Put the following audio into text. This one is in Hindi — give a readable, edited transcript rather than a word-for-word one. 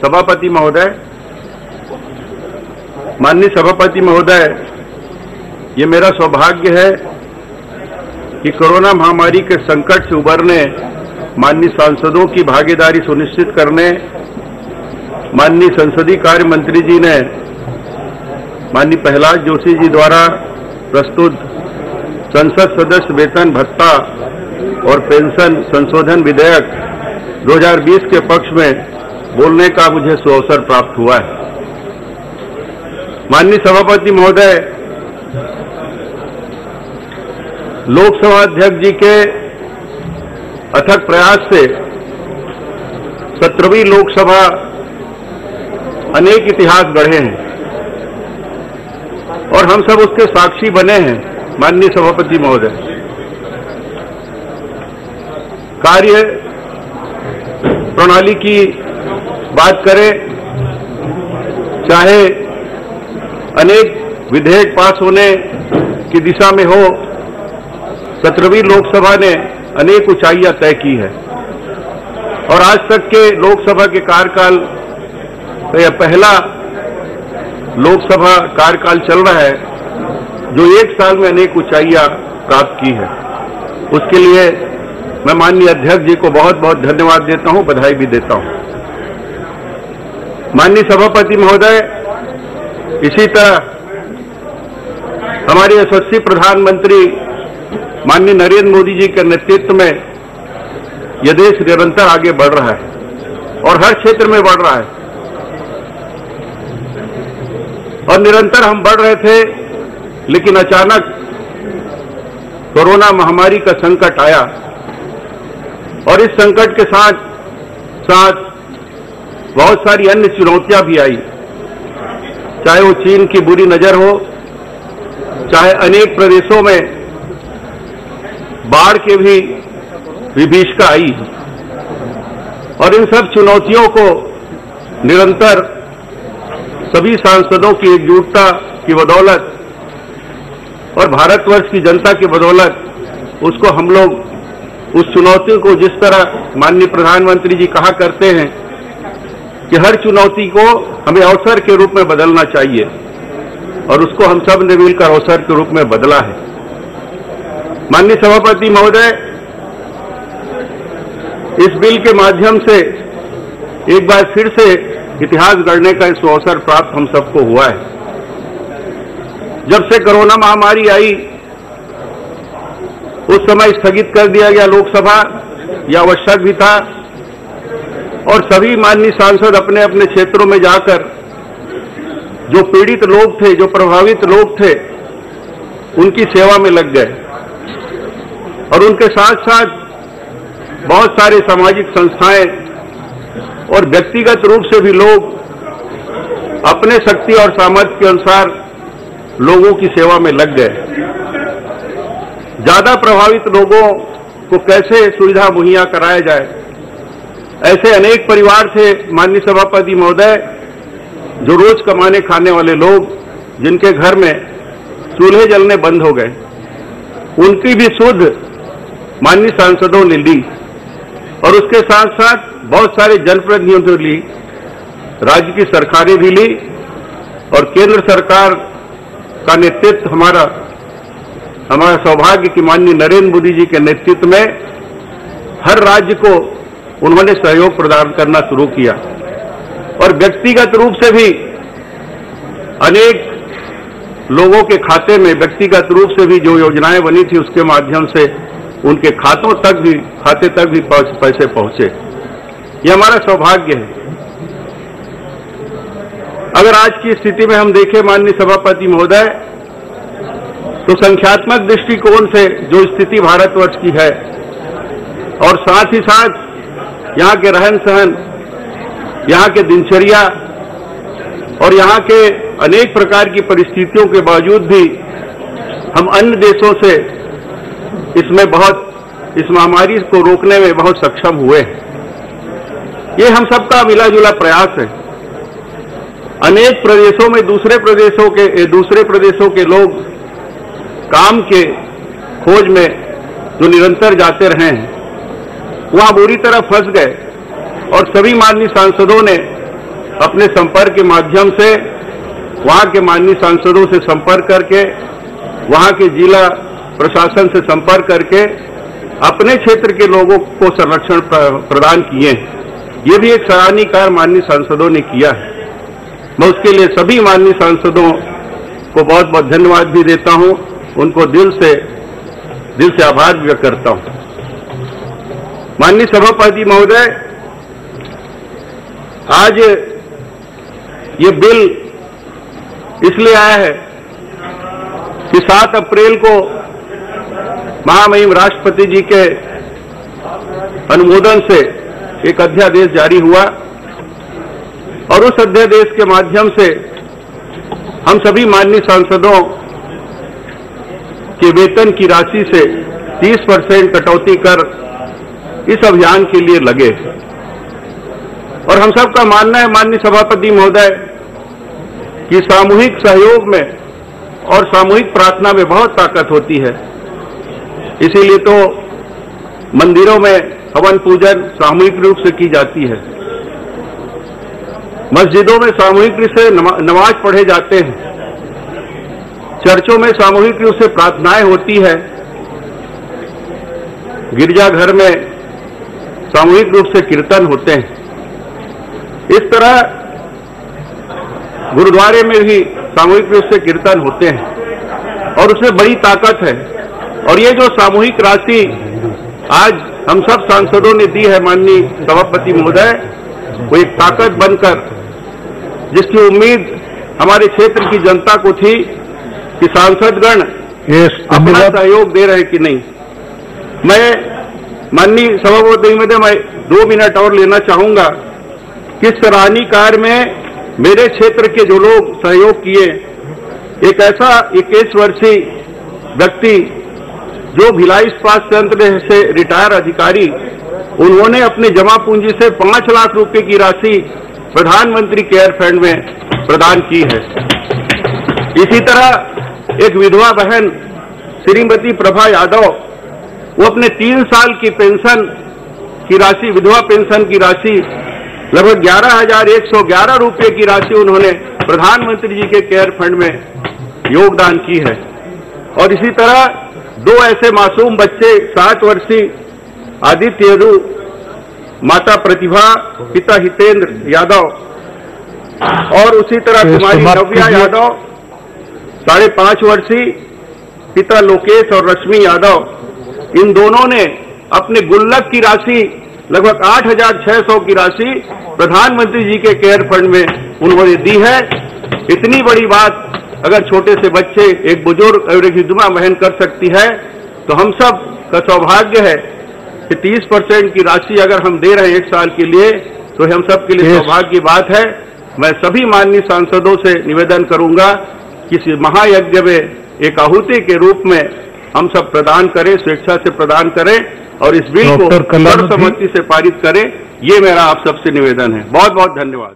सभापति महोदय, माननीय सभापति महोदय, ये मेरा सौभाग्य है कि कोरोना महामारी के संकट से उबरने, माननीय सांसदों की भागीदारी सुनिश्चित करने, माननीय संसदीय कार्य मंत्री जी ने माननीय प्रहलाद जोशी जी द्वारा प्रस्तुत संसद सदस्य वेतन भत्ता और पेंशन संशोधन विधेयक 2020 के पक्ष में बोलने का मुझे सुअवसर प्राप्त हुआ है। माननीय सभापति महोदय, लोकसभा अध्यक्ष जी के अथक प्रयास से 17वीं लोकसभा अनेक इतिहास गढ़े हैं और हम सब उसके साक्षी बने हैं। माननीय सभापति महोदय, कार्य प्रणाली की बात करें, चाहे अनेक विधेयक पास होने की दिशा में हो, 17वीं लोकसभा ने अनेक ऊंचाइयां तय की है और आज तक के लोकसभा के कार्यकाल का यह पहला लोकसभा कार्यकाल चल रहा है जो एक साल में अनेक ऊंचाइयां प्राप्त की है। उसके लिए मैं माननीय अध्यक्ष जी को बहुत बहुत धन्यवाद देता हूं, बधाई भी देता हूं। माननीय सभापति महोदय, इसी तरह हमारे यशस्वी प्रधानमंत्री माननीय नरेंद्र मोदी जी के नेतृत्व में यह देश निरंतर आगे बढ़ रहा है और हर क्षेत्र में बढ़ रहा है और निरंतर हम बढ़ रहे थे, लेकिन अचानक कोरोना महामारी का संकट आया और इस संकट के साथ साथ बहुत सारी अन्य चुनौतियां भी आई, चाहे वो चीन की बुरी नजर हो, चाहे अनेक प्रदेशों में बाढ़ के भी विभीषिका आई और इन सब चुनौतियों को निरंतर सभी सांसदों की एकजुटता की बदौलत और भारतवर्ष की जनता की बदौलत उसको हम लोग उस चुनौती को, जिस तरह माननीय प्रधानमंत्री जी कहा करते हैं कि हर चुनौती को हमें अवसर के रूप में बदलना चाहिए और उसको हम सब ने मिलकर अवसर के रूप में बदला है। माननीय सभापति महोदय, इस बिल के माध्यम से एक बार फिर से इतिहास गढ़ने का इस अवसर प्राप्त हम सबको हुआ है। जब से कोरोना महामारी आई उस समय स्थगित कर दिया गया लोकसभा, यह आवश्यक भी था और सभी माननीय सांसद अपने अपने क्षेत्रों में जाकर जो पीड़ित लोग थे, जो प्रभावित लोग थे, उनकी सेवा में लग गए और उनके साथ साथ बहुत सारे सामाजिक संस्थाएं और व्यक्तिगत रूप से भी लोग अपने शक्ति और सामर्थ्य के अनुसार लोगों की सेवा में लग गए। ज्यादा प्रभावित लोगों को कैसे सुविधा मुहैया कराया जाए, ऐसे अनेक परिवार थे माननीय सभापति महोदय, जो रोज कमाने खाने वाले लोग, जिनके घर में चूल्हे जलने बंद हो गए, उनकी भी सुध माननीय सांसदों ने ली और उसके साथ साथ बहुत सारे जनप्रतिनिधियों ने ली, राज्य की सरकारें भी ली और केंद्र सरकार का नेतृत्व हमारा सौभाग्य कि माननीय नरेंद्र मोदी जी के नेतृत्व में हर राज्य को उन्होंने सहयोग प्रदान करना शुरू किया और व्यक्तिगत रूप से भी अनेक लोगों के खाते में व्यक्तिगत रूप से भी जो योजनाएं बनी थी उसके माध्यम से उनके खाते तक भी पैसे पहुंचे। ये हमारा सौभाग्य है। अगर आज की स्थिति में हम देखें माननीय सभापति महोदय, तो संख्यात्मक दृष्टिकोण से जो स्थिति भारतवर्ष की है और साथ ही साथ यहाँ के रहन सहन, यहाँ के दिनचर्या और यहाँ के अनेक प्रकार की परिस्थितियों के बावजूद भी हम अन्य देशों से इस महामारी को रोकने में बहुत सक्षम हुए हैं। ये हम सबका मिला जुला प्रयास है। अनेक प्रदेशों में दूसरे प्रदेशों के लोग काम के खोज में जो निरंतर जाते रहे हैं, वहां बुरी तरह फंस गए और सभी माननीय सांसदों ने अपने संपर्क के माध्यम से वहां के माननीय सांसदों से संपर्क करके, वहां के जिला प्रशासन से संपर्क करके अपने क्षेत्र के लोगों को संरक्षण प्रदान किए हैं। ये भी एक सराहनीय कार्य माननीय सांसदों ने किया है। मैं उसके लिए सभी माननीय सांसदों को बहुत बहुत धन्यवाद भी देता हूं, उनको दिल से आभार व्यक्त करता हूं। माननीय सभापति महोदय, आज ये बिल इसलिए आया है कि 7 अप्रैल को महामहिम राष्ट्रपति जी के अनुमोदन से एक अध्यादेश जारी हुआ और उस अध्यादेश के माध्यम से हम सभी माननीय सांसदों के वेतन की राशि से 30% कटौती कर इस अभियान के लिए लगे। और हम सबका मानना है माननीय सभापति महोदय कि सामूहिक सहयोग में और सामूहिक प्रार्थना में बहुत ताकत होती है। इसीलिए तो मंदिरों में हवन पूजन सामूहिक रूप से की जाती है, मस्जिदों में सामूहिक रूप से नमाज पढ़े जाते हैं, चर्चों में सामूहिक रूप से प्रार्थनाएं होती है, गिरजाघर में सामूहिक रूप से कीर्तन होते हैं। इस तरह गुरुद्वारे में भी सामूहिक रूप से कीर्तन होते हैं और उसमें बड़ी ताकत है। और ये जो सामूहिक राशि आज हम सब सांसदों ने दी है माननीय सभापति महोदय, वो एक ताकत बनकर, जिसकी उम्मीद हमारे क्षेत्र की जनता को थी कि सांसदगण अपना सहयोग दे रहे कि नहीं। मैं माननीय सभापति महोदय, मैं 2 मिनट और लेना चाहूंगा कि सराहनीय कार्य में मेरे क्षेत्र के जो लोग सहयोग किए, एक ऐसा 21 वर्षीय व्यक्ति जो भिलाई इस्पात संयंत्र से रिटायर अधिकारी, उन्होंने अपने जमा पूंजी से 5 लाख रुपए की राशि प्रधानमंत्री केयर फंड में प्रदान की है। इसी तरह एक विधवा बहन श्रीमती प्रभा यादव, वो अपने 3 साल की पेंशन की राशि, विधवा पेंशन की राशि लगभग 11,111 रुपये की राशि उन्होंने प्रधानमंत्री जी के केयर फंड में योगदान की है। और इसी तरह 2 ऐसे मासूम बच्चे, 60 वर्षीय आदित्य यदु, माता प्रतिभा, पिता हितेंद्र यादव, और उसी तरह कुमारी नव्या यादव, 5.5 वर्षीय, पिता लोकेश और रश्मि यादव, इन दोनों ने अपने गुल्लक की राशि लगभग 8,600 की राशि प्रधानमंत्री जी के केयर फंड में उन्होंने दी है। इतनी बड़ी बात अगर छोटे से बच्चे, एक बुजुर्ग और एक विधवा बहन कर सकती है, तो हम सब का सौभाग्य है कि 30% की राशि अगर हम दे रहे हैं 1 साल के लिए, तो हम सब के लिए सौभाग्य की बात है। मैं सभी माननीय सांसदों से निवेदन करूंगा कि इस महायज्ञ में एक आहुति के रूप में हम सब प्रदान करें, स्वेच्छा से प्रदान करें और इस बिल को सर्वसम्मति से पारित करें। ये मेरा आप सबसे निवेदन है। बहुत बहुत धन्यवाद।